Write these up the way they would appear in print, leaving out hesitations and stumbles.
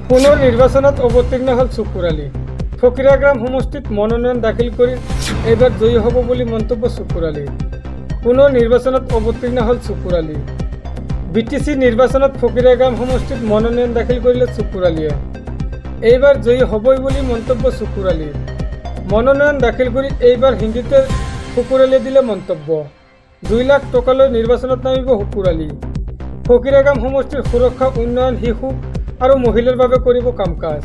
পুনৰ নিৰ্বাচনত অৱতীৰ্ণ হ'ল চুকুৰ আলী। ফকিৰাগ্ৰাম সমষ্টিত মনোনয়ন দাখিল কৰি এইবাৰ জয়ী হ'ব বুলি মন্তব্য চুকুৰ আলী। পুনৰ নিৰ্বাচনত অৱতীৰ্ণ হ'ল চুকুৰ আলী। BTC নিৰ্বাচনত ফকিৰাগ্ৰাম সমষ্টিত মনোনয়ন দাখিল কৰিলে চুকুৰ আলীয়ে। এইবাৰ জয়ী হ'বই বুলি মন্তব্য চুকুৰ আলীৰ। মনোনয়ন দাখিল কৰি এইবাৰ হিন্দীতে চুকুৰ আলীয়ে দিলে মন্তব্য। 2 লাখ টকালৈ নিৰ্বাচনত নামিব চুকুৰ আলী। ফকিৰাগ্ৰাম সমষ্টিৰ সুৰক্ষা, উন্নয়ন, শিশু আৰু মহিলাৰ বাবে কৰিব কাম কাজ।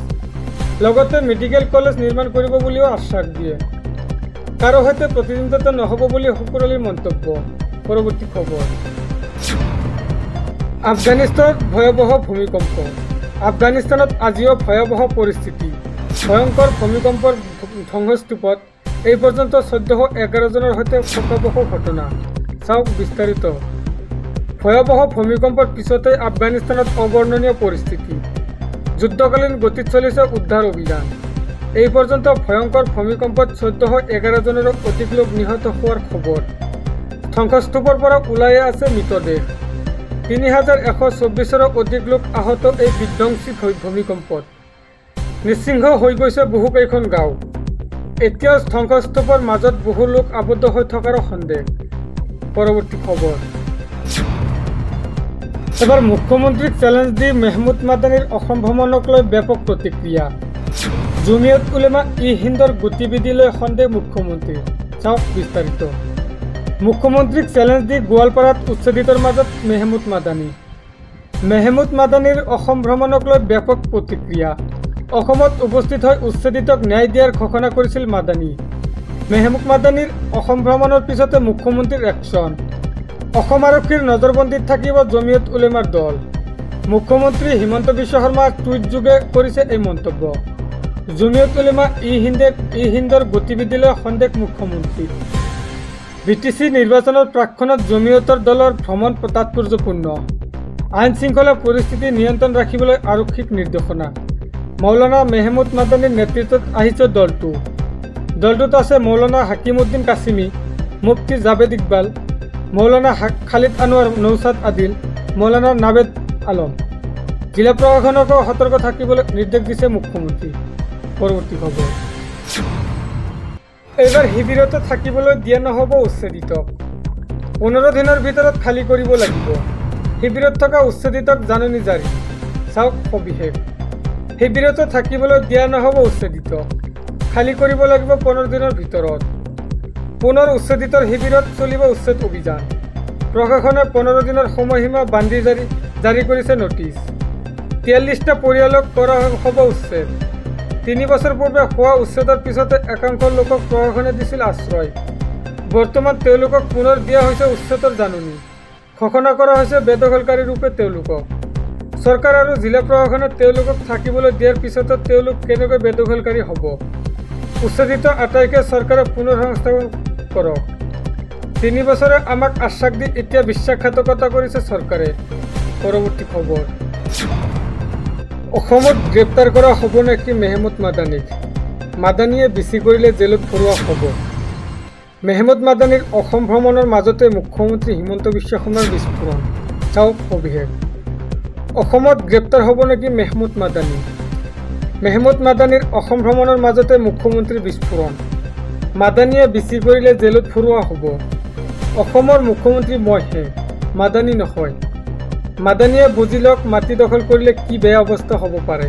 লগতে মেডিকেল কলেজ নিৰ্মাণ কৰিব বুলিও আশ্বাস দিয়ে। কাৰো সৈতে প্ৰতিদ্বন্দ্বিতা নহ'ব বুলি চুকুৰ আলীৰ মন্তব্য। পৰৱৰ্তী খবৰ। আফগানিস্তানত ভয়াৱহ ভূমিকম্প। আফগানিস্তানত আজিও ভয়াৱহ পৰিস্থিতি। ভয়ংকৰ ভূমিকম্পৰ ধ্বংসস্তূপত এই পৰ্যন্ত 1411 জনৰ সৈতে শোকাবহ ঘটনা। চাওক বিস্তাৰিত। ভয়াৱহ ভূমিকম্পৰ পিছতে আফগানিস্তানত অবৰ্ণনীয় পৰিস্থিতি। যুদ্ধকালীন গতিত চলিছে উদ্ধাৰ অভিযান। এই পৰ্যন্ত ভয়ংকৰ ভূমিকম্পত 1411 জনেৰো অধিক লোক নিহত হোৱাৰ খবৰ। ধ্বংসস্তূপৰ পৰা ওলাই আছে মৃতদেহ। 3124ৰো অধিক লোক আহত এই বিধ্বংসী ভূমিকম্পত। নিশ্চিহ্ন হৈ গৈছে বহুকেইখন গাঁও। এতিয়াও ধ্বংসস্তূপৰ মাজত বহু লোক আবদ্ধ হৈ থকাৰো সন্দেহ। পৰৱৰ্তী খবৰ। এবাৰ মুখ্যমন্ত্ৰীক চেলেঞ্জ দি মেহমুদ মাদানীৰ অসম ভ্ৰমণক লৈ ব্যাপক প্ৰতিক্ৰিয়া। জমিয়ত উলেমা হিন্দৰ গতিবিধি লৈ সন্দেহ মুখ্যমন্ত্ৰী। চাওক বিস্তাৰিত। মুখ্যমন্ত্ৰীক চেলেঞ্জ দি গোৱালপাৰাত উচ্ছেদিতৰ মাজত মেহমুদ মাদানী। মেহমুদ মাদানীৰ অসম ভ্ৰমণক লৈ ব্যাপক প্ৰতিক্ৰিয়া। অসমত উপস্থিত হৈ উচ্ছেদিতক ন্যায় দিয়াৰ ঘোষণা কৰিছিল মাদানী। মেহমুদ মাদানীৰ অসম ভ্ৰমণৰ পিছতে মুখ্যমন্ত্ৰীৰ একশ্যন। অসম আৰক্ষীৰ নজৰবন্দীত থাকিব জমিয়ত উলেমাৰ দল। মুখ্যমন্ত্ৰী হিমন্ত বিশ্ব শৰ্মাৰ টুইট যোগে কৰিছে এই মন্তব্য। জমিয়ত উলেমা হিন্দৰ গতিবিধিলৈ সন্দেহ মুখ্যমন্ত্ৰী। BTC নিৰ্বাচনৰ প্ৰাক্ষণত জমিয়তৰ দলৰ ভ্ৰমণ তাৎপৰ্যপূৰ্ণ। আইন শৃংখলা পৰিস্থিতি নিয়ন্ত্ৰণ ৰাখিবলৈ আৰক্ষীক নিৰ্দেশনা। মৌলানা মেহমুদ মাদানীৰ নেতৃত্বত আহিছে দলটো। দলটোত আছে মৌলানা হাকিমউদ্দিন কাছিমি, মুফতি জাবেদ ইকবাল, মৌলানা খালিদ আনোৱাৰ, নৌছাদ আদিল, মৌলানা নাবেদ আলম। জিলা প্ৰশাসনকো সতৰ্ক থাকিবলৈ নিৰ্দেশ দিছে মুখ্যমন্ত্ৰী। পৰৱৰ্তী খবৰ। এইবাৰ শিবিৰতে থাকিবলৈ দিয়া নহ'ব উচ্ছেদিতক। 15 দিনৰ ভিতৰত খালী কৰিব লাগিব। শিবিৰত থকা উচ্ছেদিতক জাননী জাৰি। চাওক সবিশেষ। শিবিৰতে থাকিবলৈ দিয়া নহ'ব উচ্ছেদিতক। খালী কৰিব লাগিব 15 দিনৰ ভিতৰত। পুনৰ উচ্ছেদিতৰ শিবিৰত চলিব উচ্ছেদ অভিযান। প্ৰশাসনে 15 দিনৰ সময়সীমা বান্ধি জাৰি কৰিছে নটিচ। 43টা পৰিয়ালক কৰা হ'ব উচ্ছেদ। 3 বছৰ পূৰ্বে হোৱা উচ্ছেদৰ পিছতে একাংশ লোকক প্ৰশাসনে দিছিল আশ্ৰয়। বৰ্তমান তেওঁলোকক পুনৰ দিয়া হৈছে উচ্ছেদৰ জাননী। ঘোষণা কৰা হৈছে বেদখলকাৰী ৰূপে তেওঁলোকক। চৰকাৰ আৰু জিলা প্ৰশাসনে তেওঁলোকক থাকিবলৈ দিয়াৰ পিছতো তেওঁলোক কেনেকৈ বেদখলকাৰী হ'ব। উচ্ছেদিত আটাইকে চৰকাৰে পুনৰ সংস্থাপন কৰক। 3 বছৰে আমাক আশ্বাস দি এতিয়া বিশ্বাসঘাতকতা কৰিছে চৰকাৰে। পৰৱৰ্তী খবৰ। অসমত গ্ৰেপ্তাৰ কৰা হ'ব নেকি মেহমুদ মাদানীক? মাদানীয়ে বিচি কৰিলে জেলত ভৰোৱা হ'ব। মেহমুদ মাদানীৰ অসম ভ্ৰমণৰ মাজতে মুখ্যমন্ত্ৰী হিমন্ত বিশ্ব শৰ্মাৰ বিস্ফোৰণ। চাওক সবিশেষ। অসমত গ্ৰেপ্তাৰ হ'ব নেকি মেহমুদ মাদানী? মেহমুদ মাদানীৰ অসম ভ্ৰমণৰ মাজতে মুখ্যমন্ত্ৰীৰ বিস্ফোৰণ। মাদানীয়ে বিচি কৰিলে জেলত ভৰোৱা হ'ব। অসমৰ মুখ্যমন্ত্ৰী মইহে, মাদানী নহয়। মাদানীয়ে বুজি লওক মাটি দখল কৰিলে কি বেয়া অৱস্থা হ'ব পাৰে।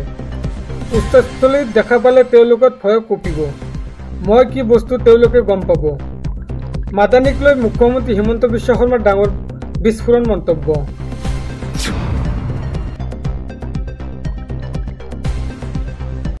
উচ্চস্থলীত দেখা পালে তেওঁলোকত ভয় কঁপিব। মই কি বস্তু তেওঁলোকে গম পাব। মাদানীক লৈ মুখ্যমন্ত্ৰী হিমন্ত বিশ্ব শৰ্মাৰ ডাঙৰ বিস্ফোৰণ মন্তব্য।